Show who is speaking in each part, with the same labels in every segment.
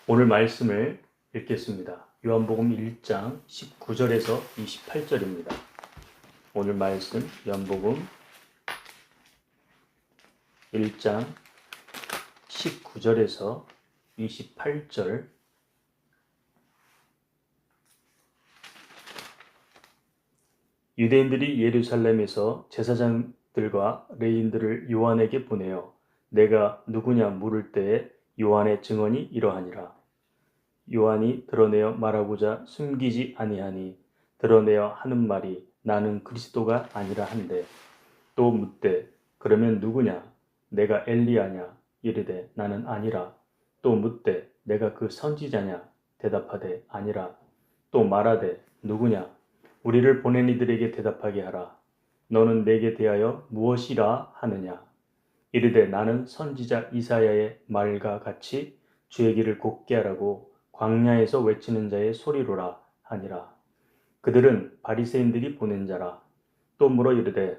Speaker 1: 오늘 말씀을 읽겠습니다. 요한복음 1장 19절에서 28절입니다. 오늘 말씀 요한복음 1장 19절에서 28절. 유대인들이 예루살렘에서 제사장들과 레위인들을 요한에게 보내어 내가 누구냐 물을 때에 요한의 증언이 이러하니라. 요한이 드러내어 말하고자 숨기지 아니하니 드러내어 하는 말이 나는 그리스도가 아니라 한데, 또 묻되 그러면 누구냐? 내가 엘리야냐? 이르되 나는 아니라. 또 묻되 내가 그 선지자냐? 대답하되 아니라. 또 말하되 누구냐? 우리를 보낸 이들에게 대답하게 하라. 너는 내게 대하여 무엇이라 하느냐? 이르되 나는 선지자 이사야의 말과 같이 주의 길을 곧게 하라고 광야에서 외치는 자의 소리로라 하니라. 그들은 바리새인들이 보낸 자라. 또 물어 이르되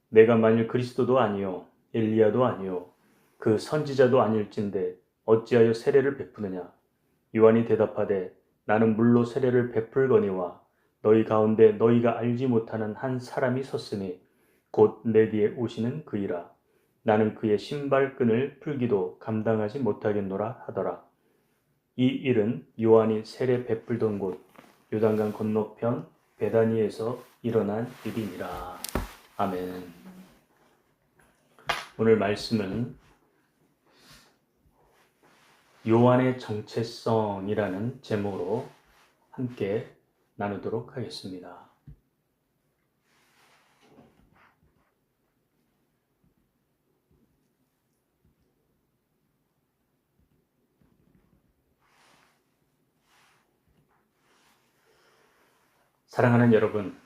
Speaker 1: 내가 만일 그리스도도 아니요 엘리야도 아니요 그 선지자도 아닐진데 어찌하여 세례를 베푸느냐? 요한이 대답하되 나는 물로 세례를 베풀거니와 너희 가운데 너희가 알지 못하는 한 사람이 섰으니 곧 내 뒤에 오시는 그이라. 나는 그의 신발끈을 풀기도 감당하지 못하겠노라 하더라. 이 일은 요한이 세례 베풀던 곳 요단강 건너편 베다니에서 일어난 일이니라. 아멘. 오늘 말씀은 요한의 정체성이라는 제목으로 함께 나누도록 하겠습니다. 사랑하는 여러분,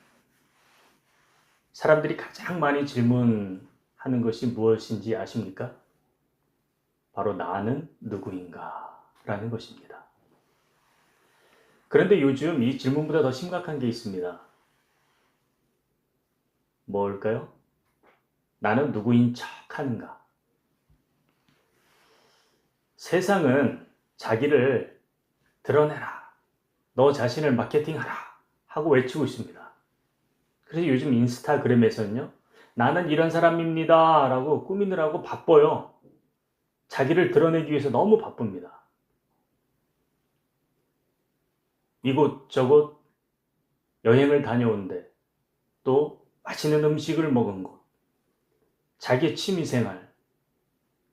Speaker 1: 사람들이 가장 많이 질문하는 것이 무엇인지 아십니까? 바로 나는 누구인가? 라는 것입니다. 그런데 요즘 이 질문보다 더 심각한 게 있습니다. 뭘까요? 나는 누구인 척 하는가? 세상은 자기를 드러내라. 너 자신을 마케팅하라. 하고 외치고 있습니다. 그래서 요즘 인스타그램에서는요, 나는 이런 사람입니다. 라고 꾸미느라고 바빠요. 자기를 드러내기 위해서 너무 바쁩니다. 이곳저곳 여행을 다녀온데, 또 맛있는 음식을 먹은 곳, 자기의 취미생활,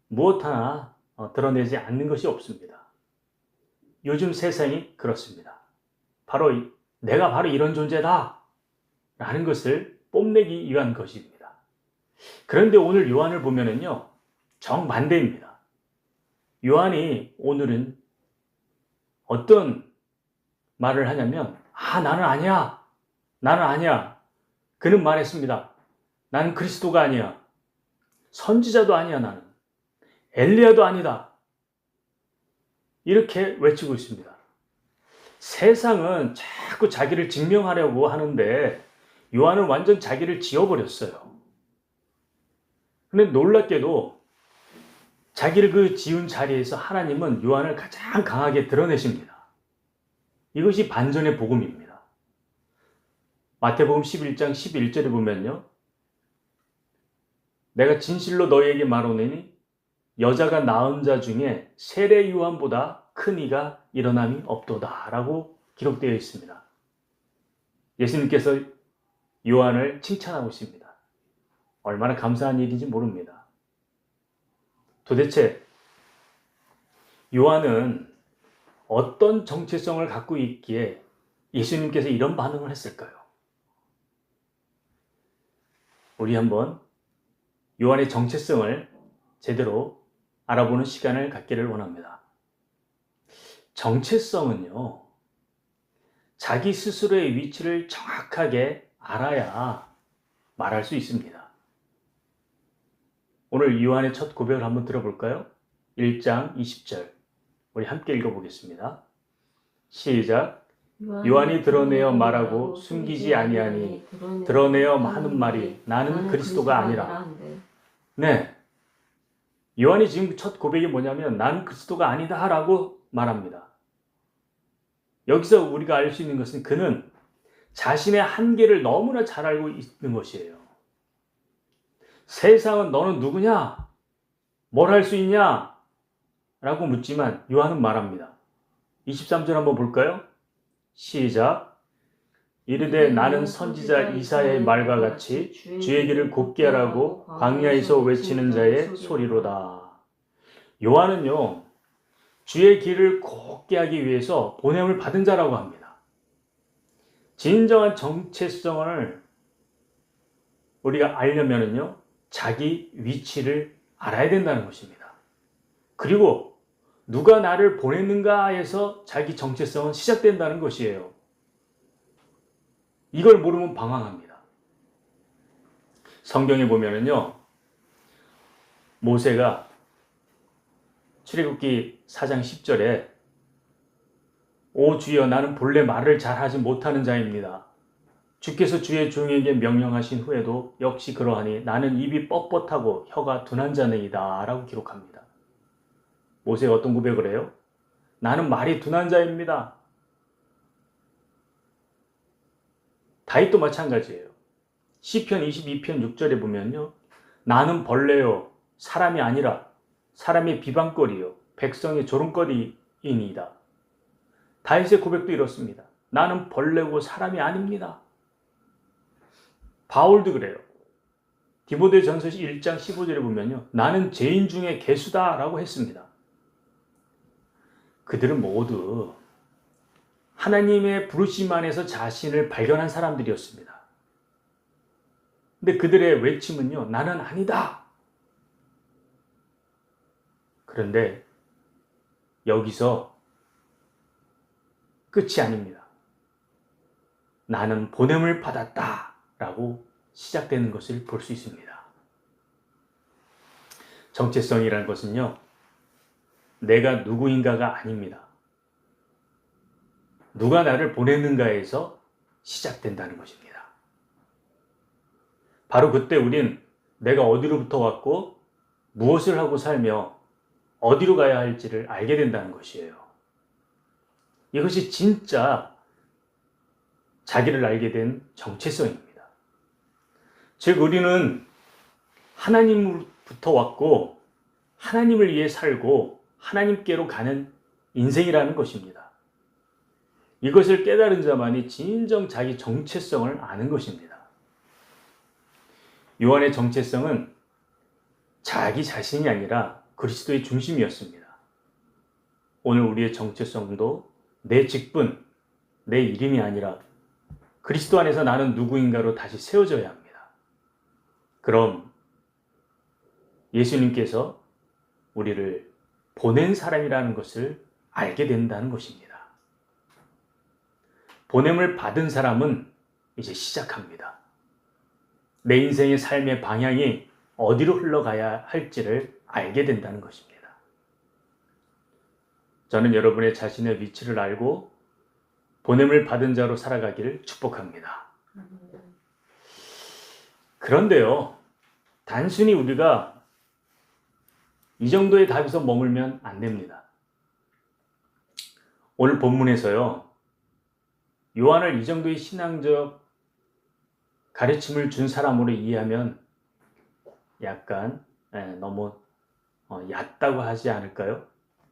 Speaker 1: 무엇 하나 드러내지 않는 것이 없습니다. 요즘 세상이 그렇습니다. 내가 바로 이런 존재다 라는 것을 뽐내기 위한 것입니다. 그런데 오늘 요한을 보면은요, 정반대입니다. 요한이 오늘은 어떤 말을 하냐면, 나는 아니야. 나는 아니야. 그는 말했습니다. 나는 그리스도가 아니야. 선지자도 아니야, 나는. 엘리야도 아니다. 이렇게 외치고 있습니다. 세상은 자꾸 자기를 증명하려고 하는데 요한은 완전 자기를 지워버렸어요. 그런데 놀랍게도 자기를 그 지운 자리에서 하나님은 요한을 가장 강하게 드러내십니다. 이것이 반전의 복음입니다. 마태복음 11장 11절에 보면요, 내가 진실로 너희에게 말하노니 여자가 낳은 자 중에 세례 요한보다 큰 이가 일어남이 없도다 라고 기록되어 있습니다. 예수님께서 요한을 칭찬하고 있습니다. 얼마나 감사한 일인지 모릅니다. 도대체 요한은 어떤 정체성을 갖고 있기에 예수님께서 이런 반응을 했을까요? 우리 한번 요한의 정체성을 제대로 알아보는 시간을 갖기를 원합니다. 정체성은요, 자기 스스로의 위치를 정확하게 알아야 말할 수 있습니다. 오늘 요한의 첫 고백을 한번 들어볼까요? 1장 20절. 우리 함께 읽어보겠습니다. 시작. 요한이 드러내어 말하고 숨기지 아니하니 드러내어 하는 말이 나는 그리스도가 아니라. 네, 요한이 지금 첫 고백이 뭐냐면 나는 그리스도가 아니다 라고 말합니다. 여기서 우리가 알 수 있는 것은 그는 자신의 한계를 너무나 잘 알고 있는 것이에요. 세상은 너는 누구냐? 뭘 할 수 있냐? 라고 묻지만 요한은 말합니다. 23절 한번 볼까요? 시작. 이르되 나는 선지자 이사야의 말과 같이 주의 길을 곱게 하라고 광야에서 외치는 자의 소리로다. 요한은요, 주의 길을 곱게 하기 위해서 보냄을 받은 자라고 합니다. 진정한 정체성을 우리가 알려면은요, 자기 위치를 알아야 된다는 것입니다. 그리고 누가 나를 보냈는가에서 자기 정체성은 시작된다는 것이에요. 이걸 모르면 방황합니다. 성경에 보면은요, 모세가 출애굽기 4장 10절에 오 주여 나는 본래 말을 잘하지 못하는 자입니다. 주께서 주의 종에게 명령하신 후에도 역시 그러하니 나는 입이 뻣뻣하고 혀가 둔한 자네이다 라고 기록합니다. 모세가 어떤 고백을 해요? 나는 말이 둔한 자입니다. 다윗도 마찬가지예요. 시편 22편 6절에 보면요. 나는 벌레요 사람이 아니라 사람의 비방거리요 백성의 조롱거리이니이다. 다윗의 고백도 이렇습니다. 나는 벌레고 사람이 아닙니다. 바울도 그래요. 디모데전서 1장 15절에 보면요. 나는 죄인 중에 괴수다 라고 했습니다. 그들은 모두 하나님의 부르심 안에서 자신을 발견한 사람들이었습니다. 근데 그들의 외침은요. 나는 아니다. 그런데 여기서 끝이 아닙니다. 나는 보냄을 받았다 라고 시작되는 것을 볼 수 있습니다. 정체성이라는 것은요. 내가 누구인가가 아닙니다. 누가 나를 보냈는가에서 시작된다는 것입니다. 바로 그때 우린 내가 어디로부터 왔고 무엇을 하고 살며 어디로 가야 할지를 알게 된다는 것이에요. 이것이 진짜 자기를 알게 된 정체성입니다. 즉 우리는 하나님으로부터 왔고 하나님을 위해 살고 하나님께로 가는 인생이라는 것입니다. 이것을 깨달은 자만이 진정 자기 정체성을 아는 것입니다. 요한의 정체성은 자기 자신이 아니라 그리스도의 중심이었습니다. 오늘 우리의 정체성도 내 직분, 내 이름이 아니라 그리스도 안에서 나는 누구인가로 다시 세워져야 합니다. 그럼 예수님께서 우리를 보낸 사람이라는 것을 알게 된다는 것입니다. 보냄을 받은 사람은 이제 시작합니다. 내 인생의 삶의 방향이 어디로 흘러가야 할지를 알게 된다는 것입니다. 저는 여러분의 자신의 위치를 알고 보냄을 받은 자로 살아가기를 축복합니다. 그런데요, 단순히 우리가 이 정도의 답에서 머물면 안 됩니다. 오늘 본문에서요, 요한을 이 정도의 신앙적 가르침을 준 사람으로 이해하면 약간 너무 얕다고 하지 않을까요?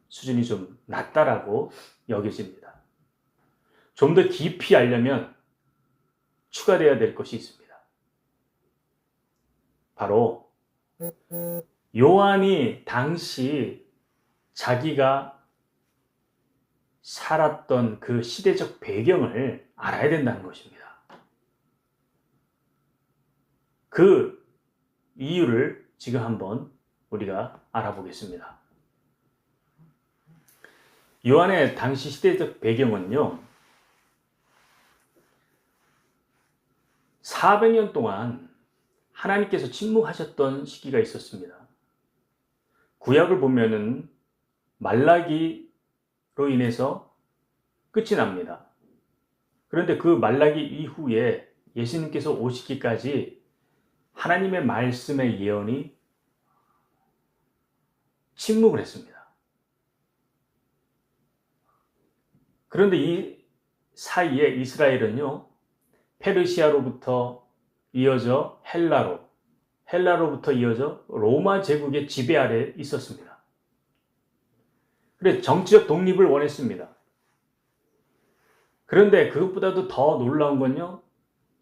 Speaker 1: 수준이 좀 낮다라고 여겨집니다. 좀 더 깊이 알려면 추가되어야 될 것이 있습니다. 바로 요한이 당시 자기가 살았던 그 시대적 배경을 알아야 된다는 것입니다. 그 이유를 지금 한번 우리가 알아보겠습니다. 요한의 당시 시대적 배경은요, 400년 동안 하나님께서 침묵하셨던 시기가 있었습니다. 구약을 보면은 말라기로 인해서 끝이 납니다. 그런데 그 말라기 이후에 예수님께서 오시기까지 하나님의 말씀의 예언이 침묵을 했습니다. 그런데 이 사이에 이스라엘은요, 페르시아로부터 이어져 헬라로부터 이어져 로마 제국의 지배 아래 있었습니다. 그래서 정치적 독립을 원했습니다. 그런데 그것보다도 더 놀라운 건요,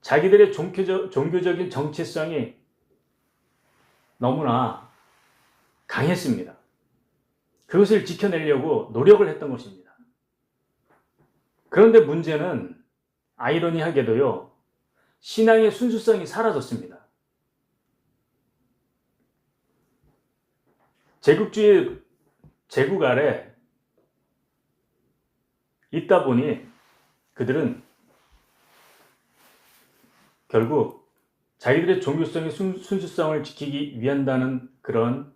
Speaker 1: 자기들의 종교적인 정체성이 너무나 강했습니다. 그것을 지켜내려고 노력을 했던 것입니다. 그런데 문제는 아이러니하게도요, 신앙의 순수성이 사라졌습니다. 제국 아래 있다 보니 그들은 결국 자기들의 종교성의 순수성을 지키기 위한다는 그런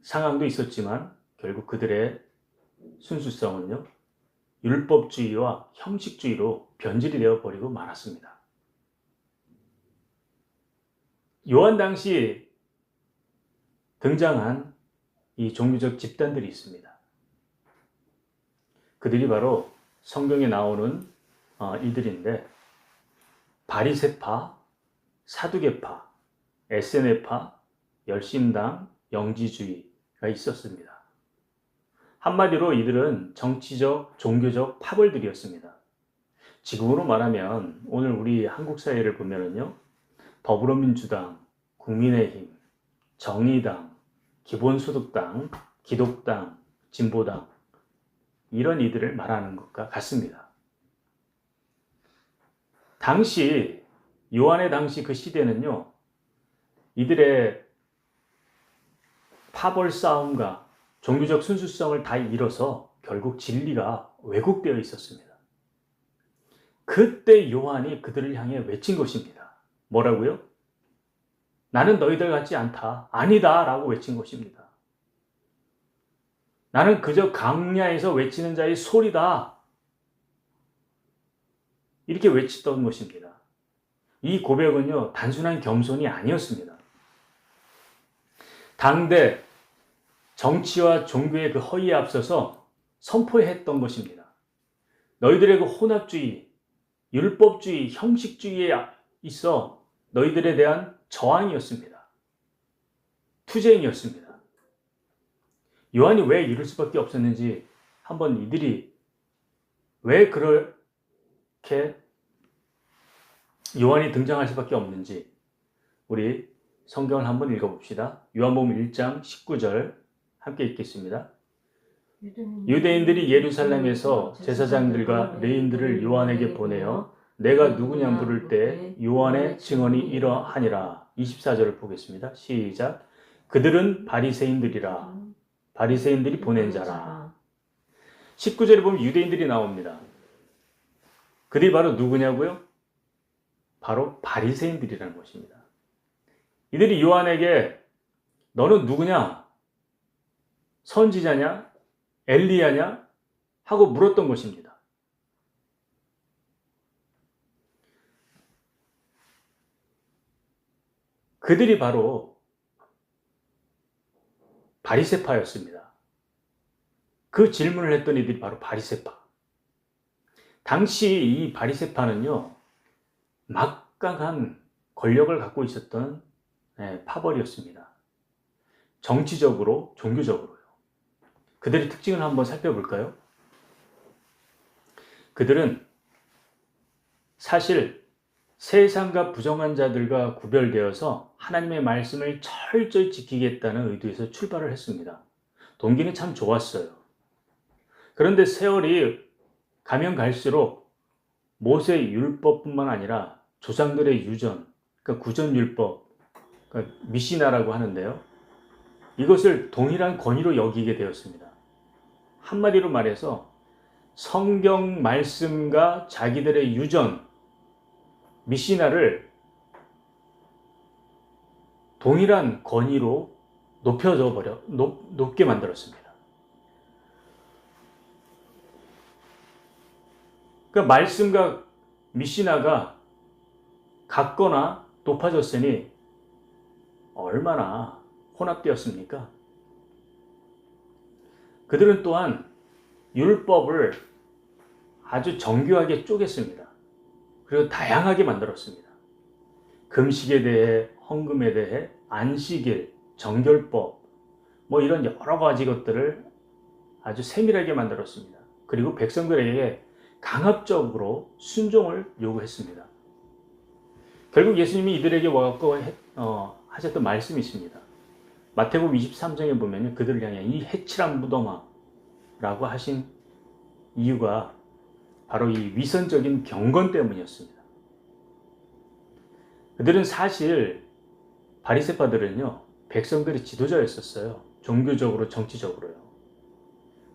Speaker 1: 상황도 있었지만 결국 그들의 순수성은요, 율법주의와 형식주의로 변질이 되어버리고 말았습니다. 요한 당시 등장한 이 종교적 집단들이 있습니다. 그들이 바로 성경에 나오는 이들인데, 바리새파, 사두개파, 에세네파, 열심당, 영지주의가 있었습니다. 한마디로 이들은 정치적, 종교적 파벌들이었습니다. 지금으로 말하면 오늘 우리 한국 사회를 보면은요, 더불어민주당, 국민의힘, 정의당, 기본소득당, 기독당, 진보당, 이런 이들을 말하는 것과 같습니다. 요한의 당시 그 시대는요, 이들의 파벌 싸움과 종교적 순수성을 다 잃어서 결국 진리가 왜곡되어 있었습니다. 그때 요한이 그들을 향해 외친 것입니다. 뭐라고요? 나는 너희들 같지 않다. 아니다. 라고 외친 것입니다. 나는 그저 강야에서 외치는 자의 소리다. 이렇게 외쳤던 것입니다. 이 고백은요, 단순한 겸손이 아니었습니다. 당대 정치와 종교의 그 허위에 앞서서 선포했던 것입니다. 너희들의 그 혼합주의, 율법주의, 형식주의에 있어 너희들에 대한 저항이었습니다. 투쟁이었습니다. 요한이 왜 이럴 수밖에 없었는지, 한번 이들이 왜 그렇게 요한이 등장할 수밖에 없는지 우리 성경을 한번 읽어봅시다. 요한복음 1장 19절 함께 읽겠습니다. 유대인들이 예루살렘에서 제사장들과 레인들을 요한에게 보내어 내가 누구냐 물을 때 요한의 증언이 이러하니라. 24절을 보겠습니다. 시작. 그들은 바리새인들이라. 바리새인들이 보낸 자라. 19절에 보면 유대인들이 나옵니다. 그들이 바로 누구냐고요? 바로 바리새인들이라는 것입니다. 이들이 요한에게 너는 누구냐? 선지자냐? 엘리야냐? 하고 물었던 것입니다. 그들이 바로 바리새파였습니다. 그 질문을 했던 이들이 바로 바리새파. 당시 이 바리새파는요, 막강한 권력을 갖고 있었던 파벌이었습니다. 정치적으로, 종교적으로요. 그들의 특징을 한번 살펴볼까요? 그들은 사실 세상과 부정한 자들과 구별되어서 하나님의 말씀을 철저히 지키겠다는 의도에서 출발을 했습니다. 동기는 참 좋았어요. 그런데 세월이 가면 갈수록 모세 율법뿐만 아니라 조상들의 유전, 그러니까 구전율법, 그러니까 미시나라고 하는데요. 이것을 동일한 권위로 여기게 되었습니다. 한마디로 말해서 성경 말씀과 자기들의 유전, 미시나를 동일한 권위로 높게 만들었습니다. 그러니까 말씀과 미시나가 같거나 높아졌으니 얼마나 혼합되었습니까? 그들은 또한 율법을 아주 정교하게 쪼갰습니다. 그리고 다양하게 만들었습니다. 금식에 대해, 헌금에 대해, 안식일, 정결법, 뭐 이런 여러 가지 것들을 아주 세밀하게 만들었습니다. 그리고 백성들에게 강압적으로 순종을 요구했습니다. 결국 예수님이 이들에게 와갖고 하셨던 말씀이 있습니다. 마태복음 23장에 보면 그들을 향해 이 해칠한 무덤아 라고 하신 이유가 바로 이 위선적인 경건 때문이었습니다. 그들은 사실 바리새파들은요, 백성들의 지도자였었어요. 종교적으로, 정치적으로요.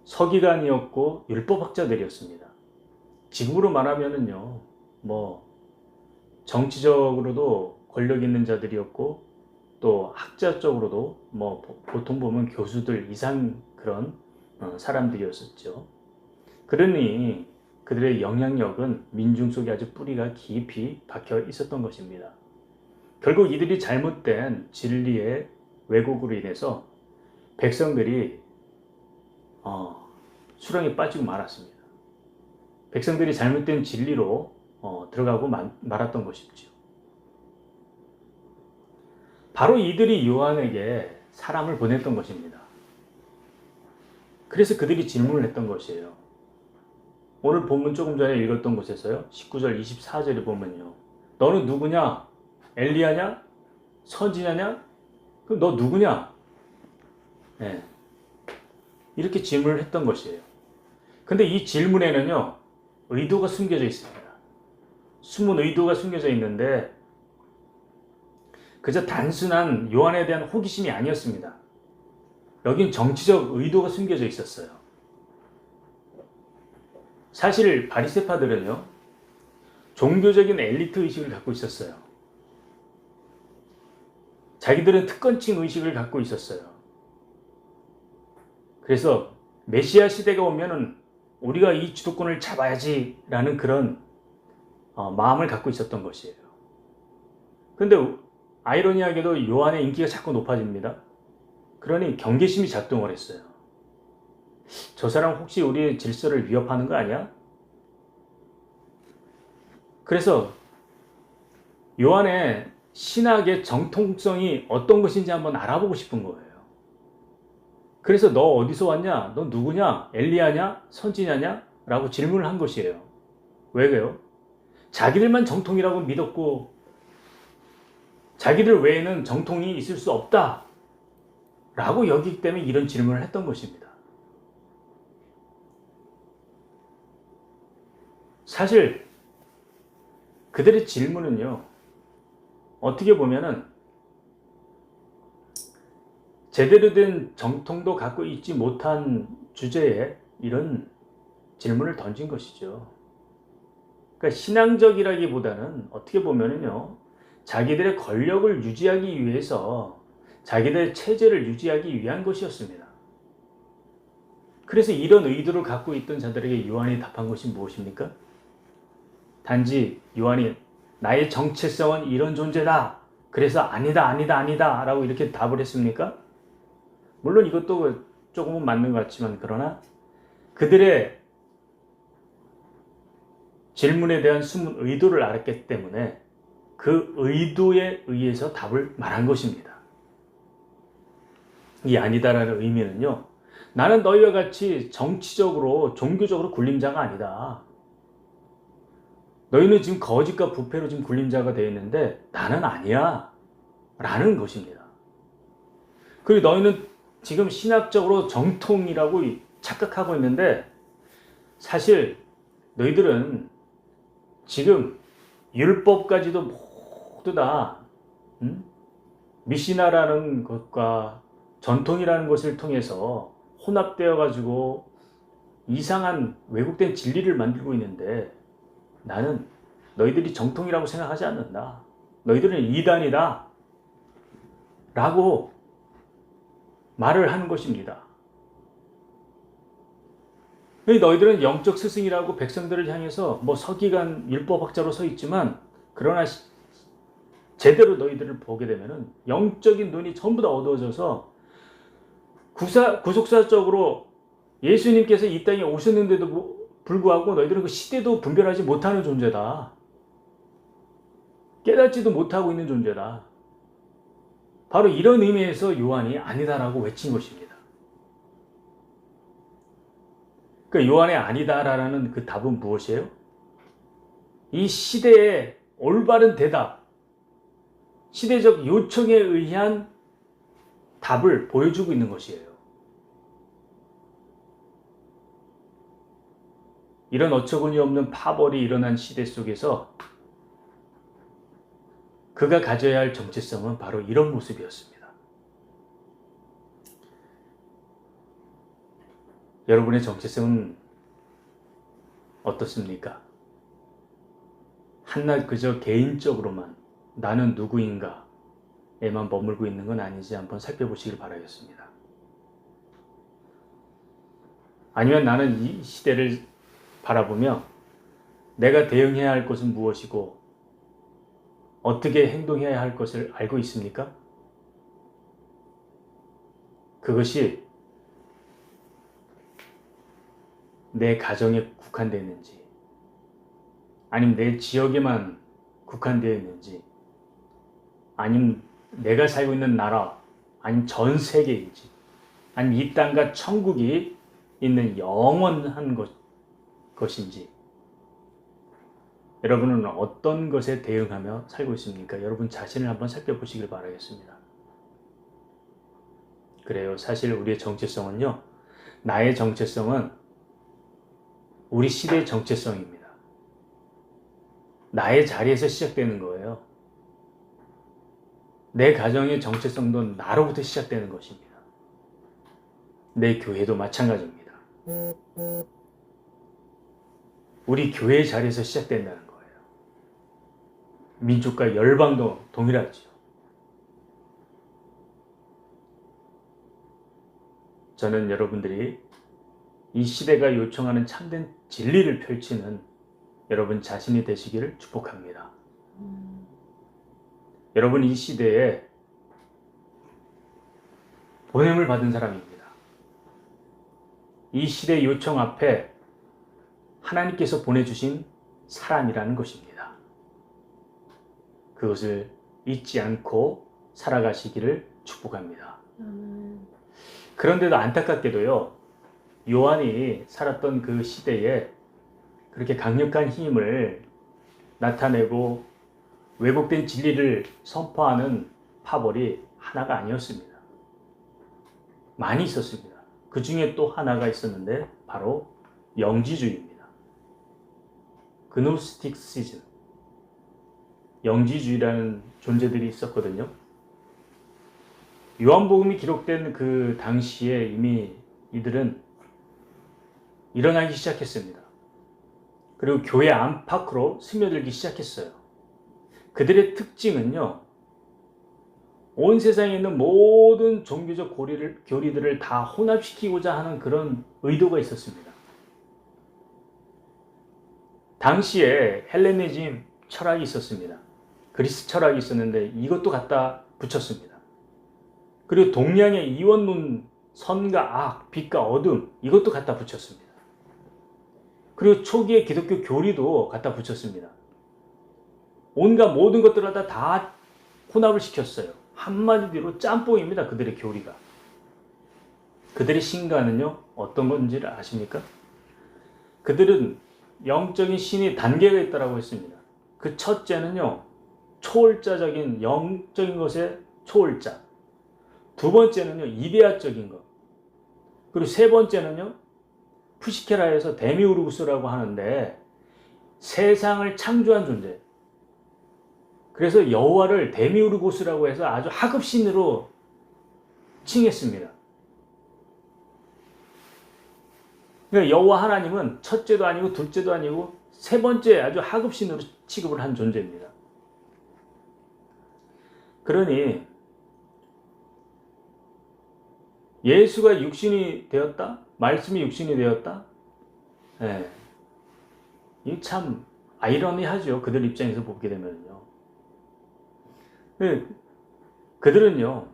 Speaker 1: 서기관이었고 율법학자들이었습니다. 지금으로 말하면은요, 뭐 정치적으로도 권력 있는 자들이었고 또 학자적으로도 뭐 보통 보면 교수들 이상 그런 사람들이었었죠. 그러니 그들의 영향력은 민중 속에 아주 뿌리가 깊이 박혀 있었던 것입니다. 결국 이들이 잘못된 진리의 왜곡으로 인해서 백성들이 수렁에 빠지고 말았습니다. 백성들이 잘못된 진리로 들어가고 말았던 것이죠. 바로 이들이 요한에게 사람을 보냈던 것입니다. 그래서 그들이 질문을 했던 것이에요. 오늘 본문 조금 전에 읽었던 곳에서요. 19절 24절에 보면요. 너는 누구냐? 엘리야냐? 선지자냐? 그럼 너 누구냐? 네. 이렇게 질문을 했던 것이에요. 근데 이 질문에는요. 의도가 숨겨져 있습니다. 숨은 의도가 숨겨져 있는데 그저 단순한 요한에 대한 호기심이 아니었습니다. 여긴 정치적 의도가 숨겨져 있었어요. 사실 바리새파들은요. 종교적인 엘리트 의식을 갖고 있었어요. 자기들은 특권층 의식을 갖고 있었어요. 그래서 메시아 시대가 오면은 우리가 이 주도권을 잡아야지라는 그런 마음을 갖고 있었던 것이에요. 그런데 아이러니하게도 요한의 인기가 자꾸 높아집니다. 그러니 경계심이 작동을 했어요. 저 사람 혹시 우리의 질서를 위협하는 거 아니야? 그래서 요한의 신학의 정통성이 어떤 것인지 한번 알아보고 싶은 거예요. 그래서 너 어디서 왔냐? 너 누구냐? 엘리야냐? 선지자냐? 라고 질문을 한 것이에요. 왜요? 자기들만 정통이라고 믿었고 자기들 외에는 정통이 있을 수 없다 라고 여기기 때문에 이런 질문을 했던 것입니다. 사실 그들의 질문은요. 어떻게 보면은 제대로 된 정통도 갖고 있지 못한 주제에 이런 질문을 던진 것이죠. 그러니까 신앙적이라기보다는 어떻게 보면은요. 자기들의 권력을 유지하기 위해서 자기들의 체제를 유지하기 위한 것이었습니다. 그래서 이런 의도를 갖고 있던 자들에게 요한이 답한 것이 무엇입니까? 단지 요한이 나의 정체성은 이런 존재다. 그래서 아니다 라고 이렇게 답을 했습니까? 물론 이것도 조금은 맞는 것 같지만 그러나 그들의 질문에 대한 숨은 의도를 알았기 때문에 그 의도에 의해서 답을 말한 것입니다. 이 아니다라는 의미는요. 나는 너희와 같이 정치적으로 종교적으로 굴림자가 아니다. 너희는 지금 거짓과 부패로 지금 굴림자가 되어 있는데 나는 아니야 라는 것입니다. 그리고 너희는 지금 신학적으로 정통이라고 착각하고 있는데 사실 너희들은 지금 율법까지도 모두 다 미시나라는 것과 전통이라는 것을 통해서 혼합되어 가지고 이상한 왜곡된 진리를 만들고 있는데 나는 너희들이 정통이라고 생각하지 않는다. 너희들은 이단이다. 라고 말을 하는 것입니다. 너희들은 영적 스승이라고 백성들을 향해서 뭐 서기관 율법학자로 서 있지만 그러나 제대로 너희들을 보게 되면은 영적인 눈이 전부 다 어두워져서 구속사적으로 예수님께서 이 땅에 오셨는데도 불구하고 너희들은 그 시대도 분별하지 못하는 존재다. 깨닫지도 못하고 있는 존재다. 바로 이런 의미에서 요한이 아니다라고 외친 것입니다. 그러니까 요한의 아니다라는 그 답은 무엇이에요? 이 시대의 올바른 대답, 시대적 요청에 의한 답을 보여주고 있는 것이에요. 이런 어처구니 없는 파벌이 일어난 시대 속에서 그가 가져야 할 정체성은 바로 이런 모습이었습니다. 여러분의 정체성은 어떻습니까? 한낱 그저 개인적으로만 나는 누구인가에만 머물고 있는 건 아닌지 한번 살펴보시길 바라겠습니다. 아니면 나는 이 시대를 바라보며 내가 대응해야 할 것은 무엇이고 어떻게 행동해야 할 것을 알고 있습니까? 그것이 내 가정에 국한되어 있는지 아니면 내 지역에만 국한되어 있는지 아니면 내가 살고 있는 나라 아니면 전 세계인지 아니면 이 땅과 천국이 있는 영원한 것인지 여러분은 어떤 것에 대응하며 살고 있습니까? 여러분 자신을 한번 살펴보시길 바라겠습니다. 그래요. 사실 우리의 정체성은요. 나의 정체성은 우리 시대의 정체성입니다. 나의 자리에서 시작되는 거예요. 내 가정의 정체성도 나로부터 시작되는 것입니다. 내 교회도 마찬가지입니다. 우리 교회의 자리에서 시작된다는 거예요. 민족과 열방도 동일하죠. 저는 여러분들이 이 시대가 요청하는 참된 진리를 펼치는 여러분 자신이 되시기를 축복합니다. 여러분 이 시대에 보냄을 받은 사람입니다. 이 시대 요청 앞에 하나님께서 보내주신 사람이라는 것입니다. 그것을 잊지 않고 살아가시기를 축복합니다. 그런데도 안타깝게도요. 요한이 살았던 그 시대에 그렇게 강력한 힘을 나타내고 왜곡된 진리를 선포하는 파벌이 하나가 아니었습니다. 많이 있었습니다. 그 중에 또 하나가 있었는데 바로 영지주의입니다. 그노스틱시즘, 영지주의라는 존재들이 있었거든요. 요한복음이 기록된 그 당시에 이미 이들은 일어나기 시작했습니다. 그리고 교회 안팎으로 스며들기 시작했어요. 그들의 특징은요. 온 세상에 있는 모든 종교적 교리들을 다 혼합시키고자 하는 그런 의도가 있었습니다. 당시에 헬레니즘 철학이 있었습니다. 그리스 철학이 있었는데 이것도 갖다 붙였습니다. 그리고 동양의 이원론, 선과 악, 빛과 어둠 이것도 갖다 붙였습니다. 그리고 초기의 기독교 교리도 갖다 붙였습니다. 온갖 모든 것들을 다 혼합을 시켰어요. 한마디로 짬뽕입니다. 그들의 교리가. 그들의 신과는요. 어떤 건지를 아십니까? 그들은 영적인 신이 단계가 있다고 했습니다. 그 첫째는요. 초월자적인 영적인 것의 초월자. 두 번째는요. 이데아적인 것. 그리고 세 번째는요. 푸시케라에서 데미우르구스라고 하는데 세상을 창조한 존재. 그래서 여호와를 데미우르고스라고 해서 아주 하급신으로 칭했습니다. 그러니까 여호와 하나님은 첫째도 아니고 둘째도 아니고 세 번째 아주 하급신으로 취급을 한 존재입니다. 그러니 예수가 육신이 되었다? 말씀이 육신이 되었다? 네. 이 참 아이러니하죠. 그들 입장에서 보게 되면요. 그들은요.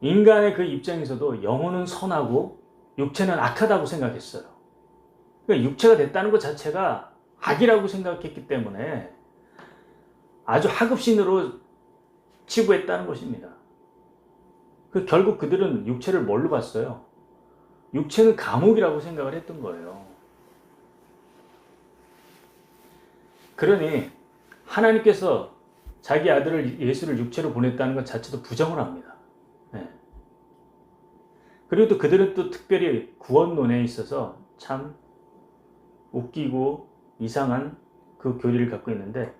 Speaker 1: 인간의 그 입장에서도 영혼은 선하고 육체는 악하다고 생각했어요. 그러니까 육체가 됐다는 것 자체가 악이라고 생각했기 때문에 아주 하급신으로 치부했다는 것입니다. 결국 그들은 육체를 뭘로 봤어요? 육체는 감옥이라고 생각을 했던 거예요. 그러니 하나님께서 자기 아들을 예수를 육체로 보냈다는 것 자체도 부정을 합니다. 네. 그리고 또 그들은 또 특별히 구원론에 있어서 참 웃기고 이상한 그 교리를 갖고 있는데,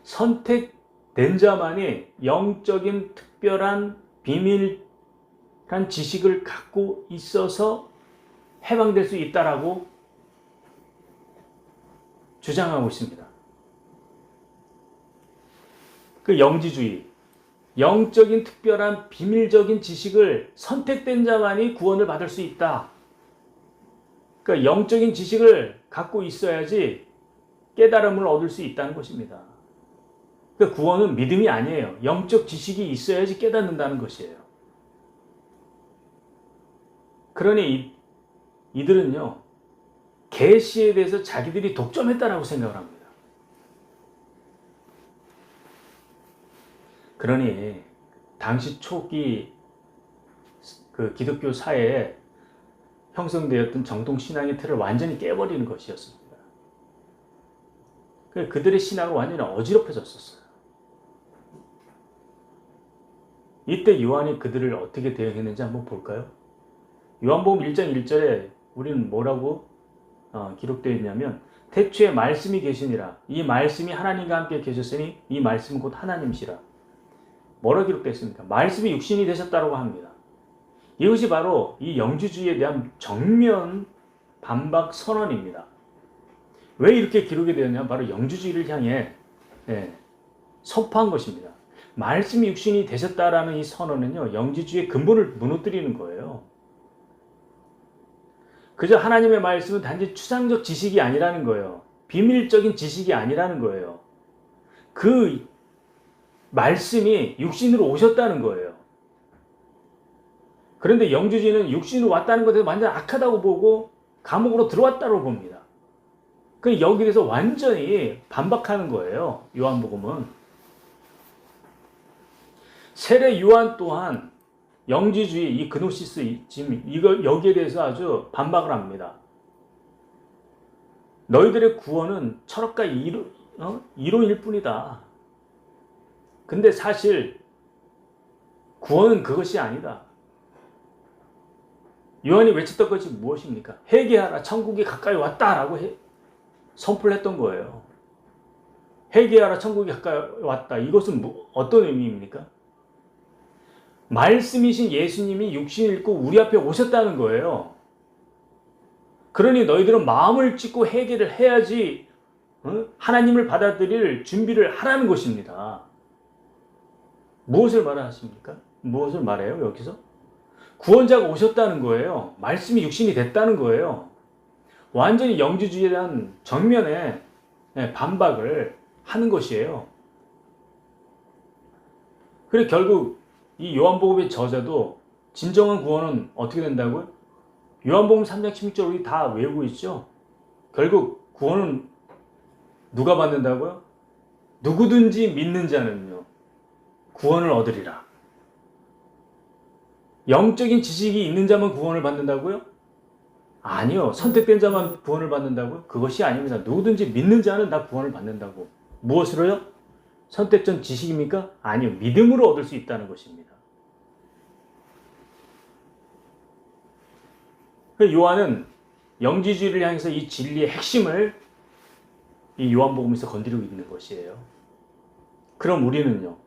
Speaker 1: 선택된 자만이 영적인 특별한 비밀한 지식을 갖고 있어서 해방될 수 있다라고 주장하고 있습니다. 그 영지주의, 영적인 특별한 비밀적인 지식을 선택된 자만이 구원을 받을 수 있다. 그러니까 영적인 지식을 갖고 있어야지 깨달음을 얻을 수 있다는 것입니다. 그러니까 구원은 믿음이 아니에요. 영적 지식이 있어야지 깨닫는다는 것이에요. 그러니 이들은요, 계시에 대해서 자기들이 독점했다라고 생각을 합니다. 그러니 당시 초기 그 기독교 사회에 형성되었던 정통신앙의 틀을 완전히 깨버리는 것이었습니다. 그들의 신앙은 완전히 어지럽혀졌었어요. 이때 요한이 그들을 어떻게 대응했는지 한번 볼까요? 요한복음 1장 1절에 우리는 뭐라고 기록되어 있냐면, 태초에 말씀이 계시니라. 이 말씀이 하나님과 함께 계셨으니 이 말씀은 곧 하나님이시라. 뭐라 기록되어 있습니까? 말씀이 육신이 되셨다고 합니다. 이것이 바로 이 영지주의에 대한 정면 반박 선언입니다. 왜 이렇게 기록이 되었냐면 바로 영지주의를 향해 선포한 것입니다. 말씀이 육신이 되셨다라는 이 선언은요, 영지주의의 근본을 무너뜨리는 거예요. 그저 하나님의 말씀은 단지 추상적 지식이 아니라는 거예요. 비밀적인 지식이 아니라는 거예요. 그 말씀이 육신으로 오셨다는 거예요. 그런데 영주주의는 육신으로 왔다는 것에 완전 악하다고 보고 감옥으로 들어왔다고 봅니다. 여기에 대해서 완전히 반박하는 거예요. 요한복음은. 세례 요한 또한 영지주의, 이 그노시스즘, 여기에 대해서 아주 반박을 합니다. 너희들의 구원은 철학과 이론일 뿐이다. 근데 사실 구원은 그것이 아니다. 요한이 외쳤던 것이 무엇입니까? 회개하라, 천국이 가까이 왔다라고 선포를 했던 거예요. 회개하라, 천국이 가까이 왔다. 이것은 어떤 의미입니까? 말씀이신 예수님이 육신을 입고 우리 앞에 오셨다는 거예요. 그러니 너희들은 마음을 찢고 회개를 해야지 하나님을 받아들일 준비를 하라는 것입니다. 무엇을 말하십니까? 무엇을 말해요, 여기서? 구원자가 오셨다는 거예요. 말씀이 육신이 됐다는 거예요. 완전히 영지주의에 대한 정면에 반박을 하는 것이에요. 그래 결국 이 요한복음의 저자도 진정한 구원은 어떻게 된다고요? 요한복음 3장 16절 우리 다 외우고 있죠? 결국 구원은 누가 받는다고요? 누구든지 믿는 자는요, 구원을 얻으리라. 영적인 지식이 있는 자만 구원을 받는다고요? 아니요. 선택된 자만 구원을 받는다고요? 그것이 아닙니다. 누구든지 믿는 자는 다 구원을 받는다고. 무엇으로요? 선택된 지식입니까? 아니요. 믿음으로 얻을 수 있다는 것입니다. 요한은 영지주의를 향해서 이 진리의 핵심을 이 요한복음에서 건드리고 있는 것이에요. 그럼 우리는요,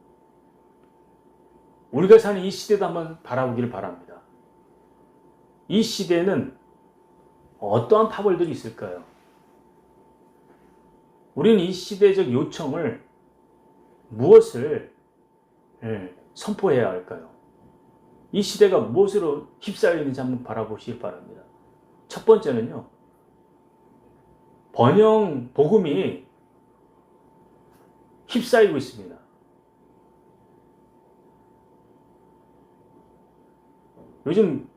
Speaker 1: 우리가 사는 이 시대도 한번 바라보기를 바랍니다. 이 시대에는 어떠한 파벌들이 있을까요? 우리는 이 시대적 요청을 무엇을 선포해야 할까요? 이 시대가 무엇으로 휩싸여 있는지 한번 바라보시길 바랍니다. 첫 번째는요, 번영 복음이 휩싸이고 있습니다. 요즘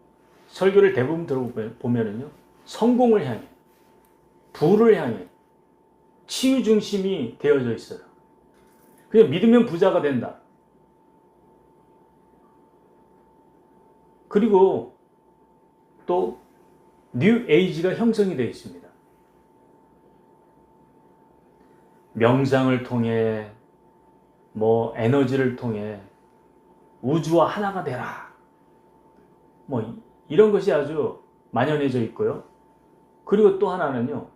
Speaker 1: 설교를 대부분 들어보면은요, 성공을 향해, 부를 향해 치유 중심이 되어져 있어요. 그냥 믿으면 부자가 된다. 그리고 또 뉴 에이지가 형성이 되어 있습니다. 명상을 통해 에너지를 통해 우주와 하나가 되라. 이런 것이 아주 만연해져 있고요. 그리고 또 하나는요,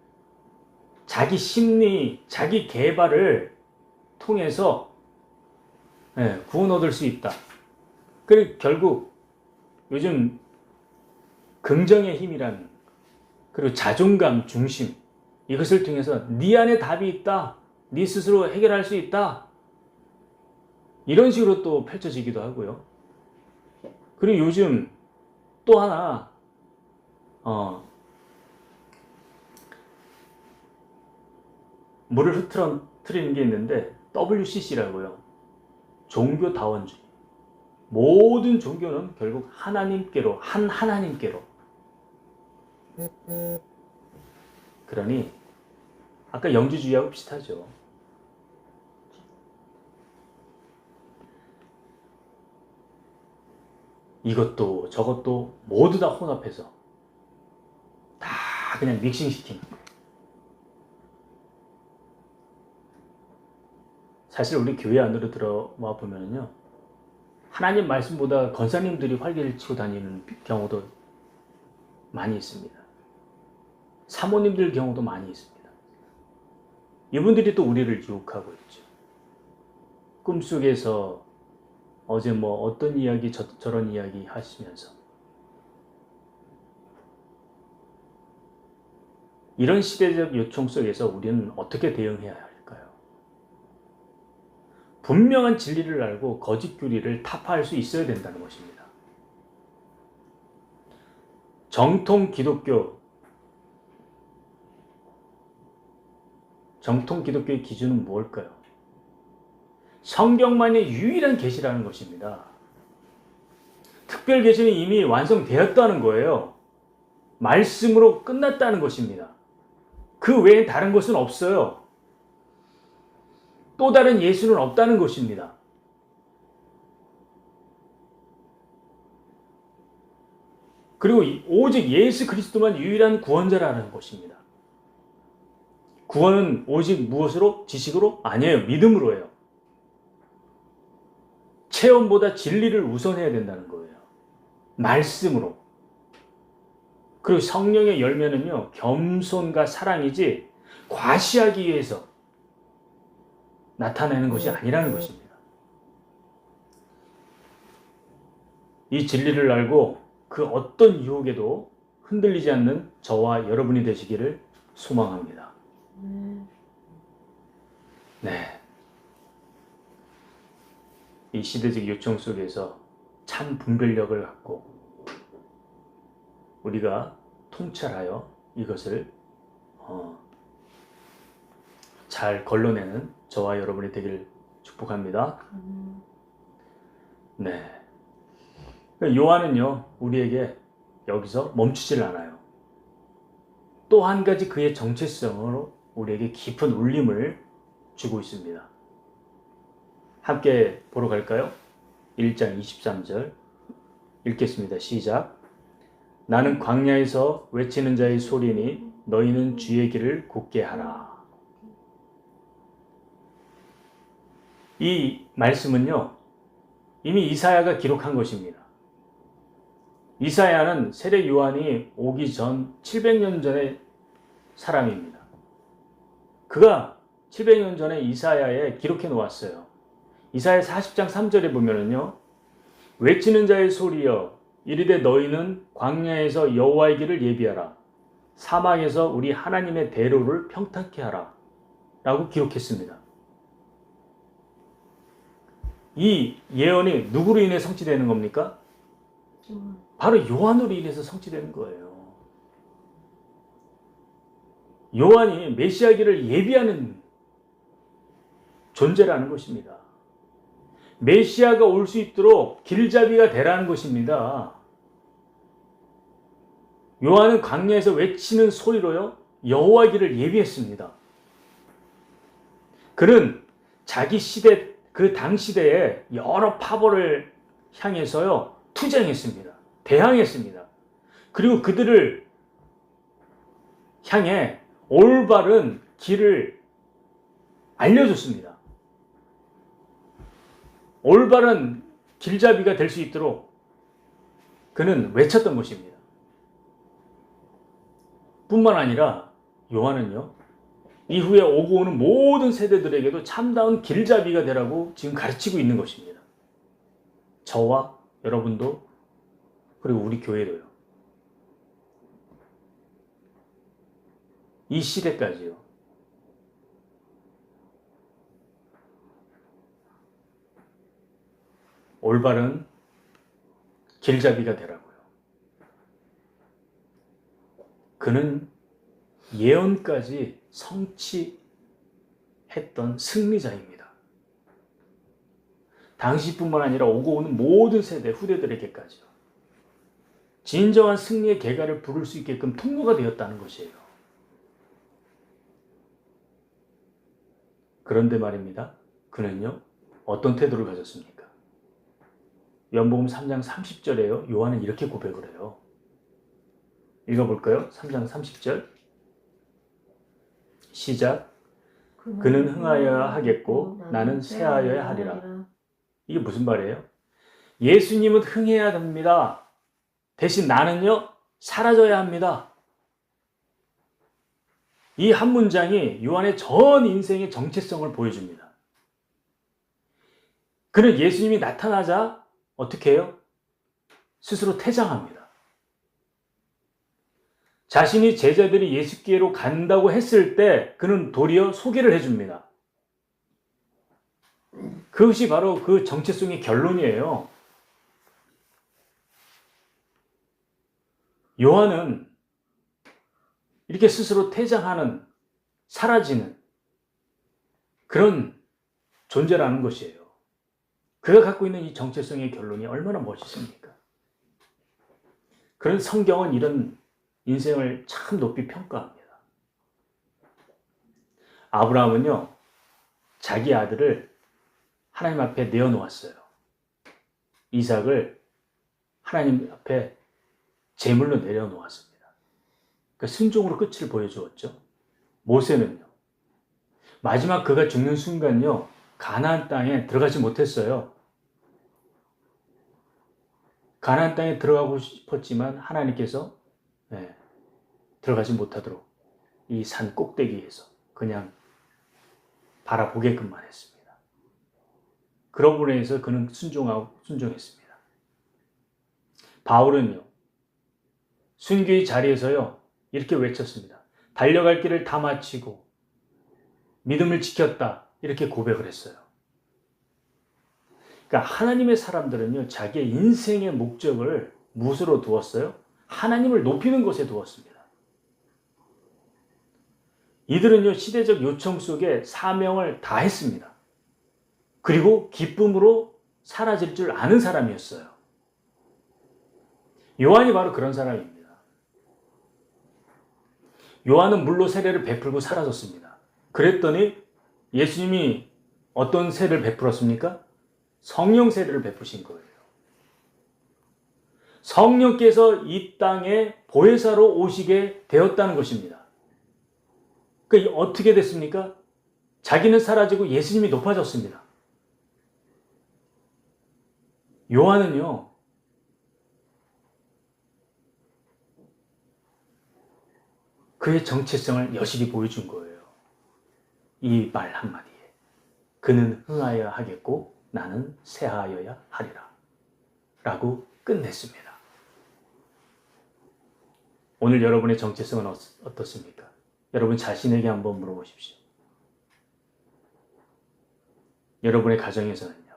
Speaker 1: 자기 심리, 자기 개발을 통해서 구원 얻을 수 있다. 그리고 결국 요즘 긍정의 힘이란, 그리고 자존감 중심, 이것을 통해서 네 안에 답이 있다. 네 스스로 해결할 수 있다. 이런 식으로 또 펼쳐지기도 하고요. 그리고 요즘 또 하나 물을 흐트리는 게 있는데 WCC라고요. 종교다원주의. 모든 종교는 결국 하나님께로, 하나님께로. 그러니 아까 영주주의하고 비슷하죠. 이것도 저것도 모두 다 혼합해서 다 그냥 믹싱시키는 거예요. 사실 우리 교회 안으로 들어와 보면요, 하나님 말씀보다 권사님들이 활개를 치고 다니는 경우도 많이 있습니다. 사모님들 경우도 많이 있습니다. 이분들이 또 우리를 유혹하고 있죠. 꿈속에서 어제 어떤 이야기, 저런 이야기 하시면서 이런 시대적 요청 속에서 우리는 어떻게 대응해야 할까요? 분명한 진리를 알고 거짓 교리를 타파할 수 있어야 된다는 것입니다. 정통 기독교의 기준은 뭘까요? 성경만의 유일한 계시라는 것입니다. 특별 계시는 이미 완성되었다는 거예요. 말씀으로 끝났다는 것입니다. 그 외에 다른 것은 없어요. 또 다른 예수는 없다는 것입니다. 그리고 오직 예수 그리스도만 유일한 구원자라는 것입니다. 구원은 오직 무엇으로? 지식으로? 아니에요. 믿음으로예요. 체험보다 진리를 우선해야 된다는 거예요. 말씀으로. 그리고 성령의 열매는요, 겸손과 사랑이지 과시하기 위해서 나타내는 것이 아니라는 것입니다. 이 진리를 알고 그 어떤 유혹에도 흔들리지 않는 저와 여러분이 되시기를 소망합니다. 네. 이 시대적 요청 속에서 참 분별력을 갖고 우리가 통찰하여 이것을 잘 걸러내는 저와 여러분이 되길 축복합니다. 네. 요한은요, 우리에게 여기서 멈추질 않아요. 또 한 가지 그의 정체성으로 우리에게 깊은 울림을 주고 있습니다. 함께 보러 갈까요? 1장 23절 읽겠습니다. 시작. 나는 광야에서 외치는 자의 소리니 너희는 주의 길을 곧게 하라. 이 말씀은요, 이미 이사야가 기록한 것입니다. 이사야는 세례 요한이 오기 전 700년 전의 사람입니다. 그가 700년 전에 이사야에 기록해 놓았어요. 이사야 40장 3절에 보면은요, 외치는 자의 소리여 이르되 너희는 광야에서 여호와의 길을 예비하라. 사막에서 우리 하나님의 대로를 평탄케 하라. 라고 기록했습니다. 이 예언이 누구로 인해 성취되는 겁니까? 바로 요한으로 인해서 성취되는 거예요. 요한이 메시아기를 예비하는 존재라는 것입니다. 메시아가 올 수 있도록 길잡이가 되라는 것입니다. 요한은 광야에서 외치는 소리로요, 여호와 길을 예비했습니다. 그는 자기 시대, 그 당 시대에 여러 파벌을 향해서요, 투쟁했습니다. 대항했습니다. 그리고 그들을 향해 올바른 길을 알려줬습니다. 올바른 길잡이가 될 수 있도록 그는 외쳤던 것입니다. 뿐만 아니라 요한은요, 이후에 오고 오는 모든 세대들에게도 참다운 길잡이가 되라고 지금 가르치고 있는 것입니다. 저와 여러분도, 그리고 우리 교회도요. 이 시대까지요. 올바른 길잡이가 되라고요. 그는 예언까지 성취했던 승리자입니다. 당시뿐만 아니라 오고 오는 모든 세대, 후대들에게까지요. 진정한 승리의 계가를 부를 수 있게끔 통로가 되었다는 것이에요. 그런데 말입니다. 그는요, 어떤 태도를 가졌습니까? 요한복음 3장 30절에요. 요한은 이렇게 고백을 해요. 읽어볼까요? 3장 30절. 시작. 그는 흥하여야 하겠고 나는 쇠하여야 하리라. 이게 무슨 말이에요? 예수님은 흥해야 됩니다. 대신 나는요, 사라져야 합니다. 이 한 문장이 요한의 전 인생의 정체성을 보여줍니다. 그는 예수님이 나타나자 어떻게 해요? 스스로 퇴장합니다. 자신이 제자들이 예수께로 간다고 했을 때 그는 도리어 소개를 해줍니다. 그것이 바로 그 정체성의 결론이에요. 요한은 이렇게 스스로 퇴장하는, 사라지는 그런 존재라는 것이에요. 그가 갖고 있는 이 정체성의 결론이 얼마나 멋있습니까? 그런 성경은 이런 인생을 참 높이 평가합니다. 아브라함은요, 자기 아들을 하나님 앞에 내어놓았어요. 이삭을 하나님 앞에 제물로 내려놓았습니다. 그 순종으로 끝을 보여주었죠. 모세는요, 마지막 그가 죽는 순간요, 가나안 땅에 들어가지 못했어요. 가나안 땅에 들어가고 싶었지만 하나님께서 들어가지 못하도록 이 산 꼭대기에서 그냥 바라보게끔만 했습니다. 그런 부분에서 그는 순종했습니다. 바울은요, 순교의 자리에서요, 이렇게 외쳤습니다. 달려갈 길을 다 마치고 믿음을 지켰다, 이렇게 고백을 했어요. 그러니까 하나님의 사람들은요, 자기의 인생의 목적을 무엇으로 두었어요? 하나님을 높이는 것에 두었습니다. 이들은요, 시대적 요청 속에 사명을 다했습니다. 그리고 기쁨으로 사라질 줄 아는 사람이었어요. 요한이 바로 그런 사람입니다. 요한은 물로 세례를 베풀고 사라졌습니다. 그랬더니 예수님이 어떤 세례를 베풀었습니까? 성령 세례를 베푸신 거예요. 성령께서 이 땅에 보혜사로 오시게 되었다는 것입니다. 그러니까 어떻게 됐습니까? 자기는 사라지고 예수님이 높아졌습니다. 요한은요, 그의 정체성을 여실히 보여준 거예요. 이 말 한마디에. 그는 흥하여야 하겠고 나는 쇠하여야 하리라. 라고 끝냈습니다. 오늘 여러분의 정체성은 어떻습니까? 여러분 자신에게 한번 물어보십시오. 여러분의 가정에서는요.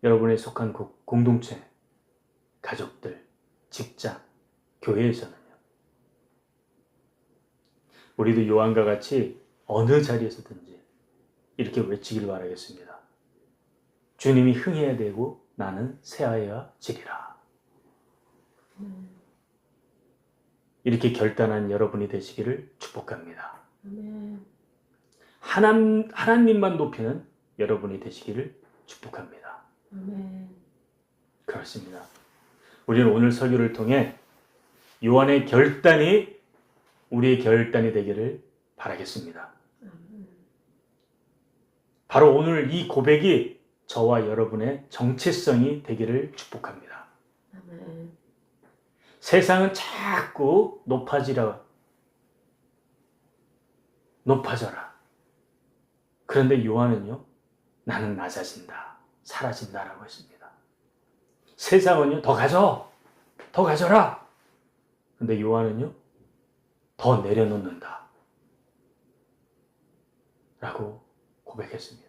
Speaker 1: 여러분의 속한 공동체, 가족들, 직장, 교회에서는요. 우리도 요한과 같이 어느 자리에서든지 이렇게 외치기를 바라겠습니다. 주님이 흥해야 되고 나는 쇠하여야 지리라. 이렇게 결단한 여러분이 되시기를 축복합니다.
Speaker 2: 아멘.
Speaker 1: 하나님만 높이는 여러분이 되시기를 축복합니다.
Speaker 2: 아멘.
Speaker 1: 그렇습니다. 우리는 오늘 설교를 통해 요한의 결단이 우리의 결단이 되기를 바라겠습니다.
Speaker 2: 아멘.
Speaker 1: 바로 오늘 이 고백이 저와 여러분의 정체성이 되기를 축복합니다.
Speaker 2: 아멘.
Speaker 1: 세상은 자꾸 높아져라. 그런데 요한은요, 나는 낮아진다, 사라진다라고 했습니다. 세상은요, 더 가져라. 근데 요한은요, 더 내려놓는다 라고 고백했습니다.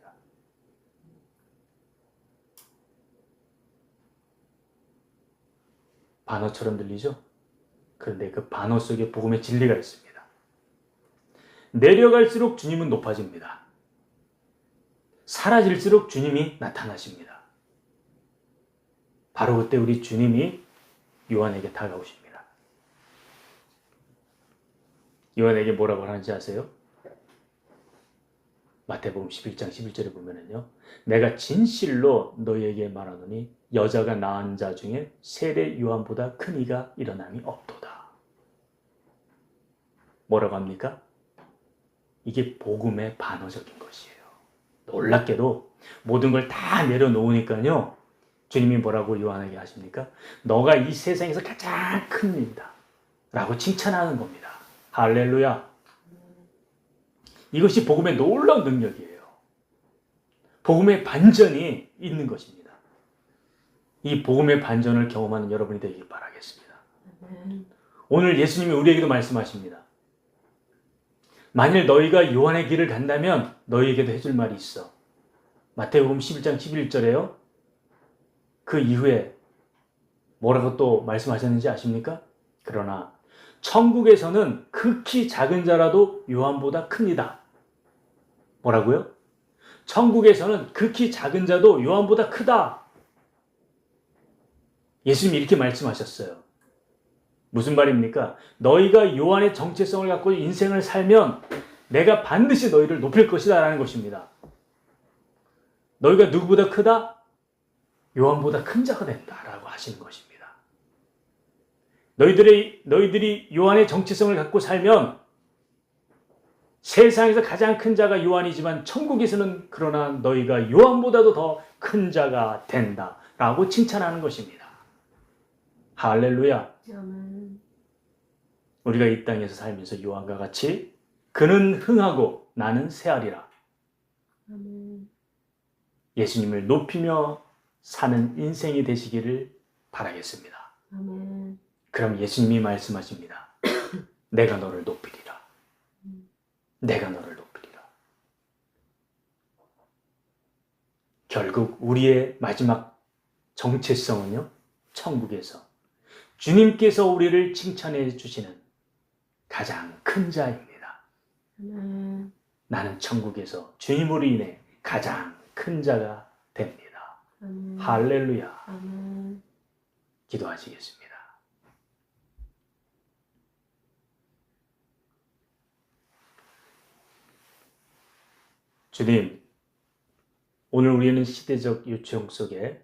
Speaker 1: 반어처럼 들리죠? 그런데 그 반어 속에 복음의 진리가 있습니다. 내려갈수록 주님은 높아집니다. 사라질수록 주님이 나타나십니다. 바로 그때 우리 주님이 요한에게 다가오십니다. 요한에게 뭐라고 하는지 아세요? 마태복음 11장 11절에 보면은요, 내가 진실로 너희에게 말하노니 여자가 낳은 자 중에 세례 요한보다 큰 이가 일어남이 없도다. 뭐라고 합니까? 이게 복음의 반어적인 것이에요. 놀랍게도 모든 걸 다 내려놓으니까요, 주님이 뭐라고 요한에게 하십니까? 너가 이 세상에서 가장 큰 일이다 라고 칭찬하는 겁니다. 할렐루야. 이것이 복음의 놀라운 능력이에요. 복음의 반전이 있는 것입니다. 이 복음의 반전을 경험하는 여러분이 되길 바라겠습니다. 오늘 예수님이 우리에게도 말씀하십니다. 만일 너희가 요한의 길을 간다면 너희에게도 해줄 말이 있어. 마태복음 11장 11절에요. 그 이후에 뭐라고 또 말씀하셨는지 아십니까? 그러나 천국에서는 극히 작은 자라도 요한보다 큽니다. 뭐라고요? 천국에서는 극히 작은 자도 요한보다 크다. 예수님이 이렇게 말씀하셨어요. 무슨 말입니까? 너희가 요한의 정체성을 갖고 인생을 살면 내가 반드시 너희를 높일 것이다 라는 것입니다. 너희가 누구보다 크다? 요한보다 큰 자가 된다라고 하시는 것입니다. 너희들이 요한의 정체성을 갖고 살면 세상에서 가장 큰 자가 요한이지만 천국에서는 그러나 너희가 요한보다도 더 큰 자가 된다라고 칭찬하는 것입니다. 할렐루야.
Speaker 2: 아멘.
Speaker 1: 우리가 이 땅에서 살면서 요한과 같이 그는 흥하고 나는 새하리라.
Speaker 2: 아멘.
Speaker 1: 예수님을 높이며 사는 인생이 되시기를 바라겠습니다.
Speaker 2: 아멘.
Speaker 1: 그럼 예수님이 말씀하십니다. 내가 너를 높이리라. 내가 너를 높이리라. 결국 우리의 마지막 정체성은요, 천국에서 주님께서 우리를 칭찬해 주시는 가장 큰 자입니다.
Speaker 2: 아멘.
Speaker 1: 나는 천국에서 주님으로 인해 가장 큰 자가 됩니다.
Speaker 2: 아멘.
Speaker 1: 할렐루야.
Speaker 2: 아멘.
Speaker 1: 기도하시겠습니다. 주님, 오늘 우리는 시대적 요청 속에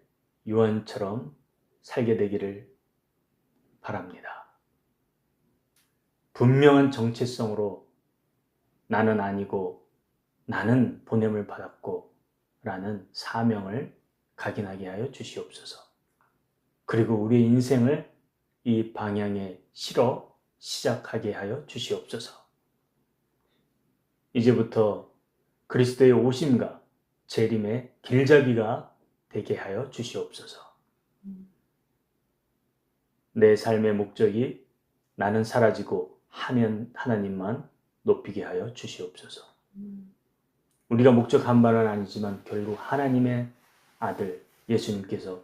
Speaker 1: 요한처럼 살게 되기를 바랍니다. 분명한 정체성으로 나는 아니고 나는 보냄을 받았고 라는 사명을 각인하게 하여 주시옵소서. 그리고 우리의 인생을 이 방향에 실어 시작하게 하여 주시옵소서. 이제부터 그리스도의 오심과 재림의 길잡이가 되게 하여 주시옵소서. 내 삶의 목적이 나는 사라지고 하나님만 높이게 하여 주시옵소서. 우리가 목적한 바는 아니지만 결국 하나님의 아들 예수님께서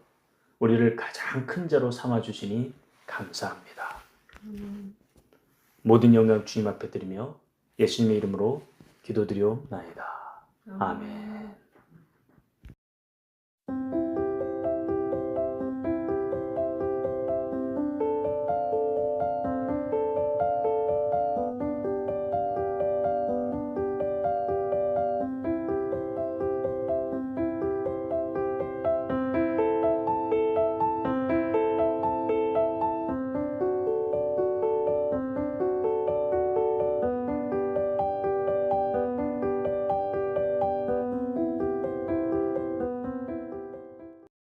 Speaker 1: 우리를 가장 큰 자로 삼아주시니 감사합니다. 모든 영광 주님 앞에 드리며 예수님의 이름으로 기도드리옵나이다. 아멘.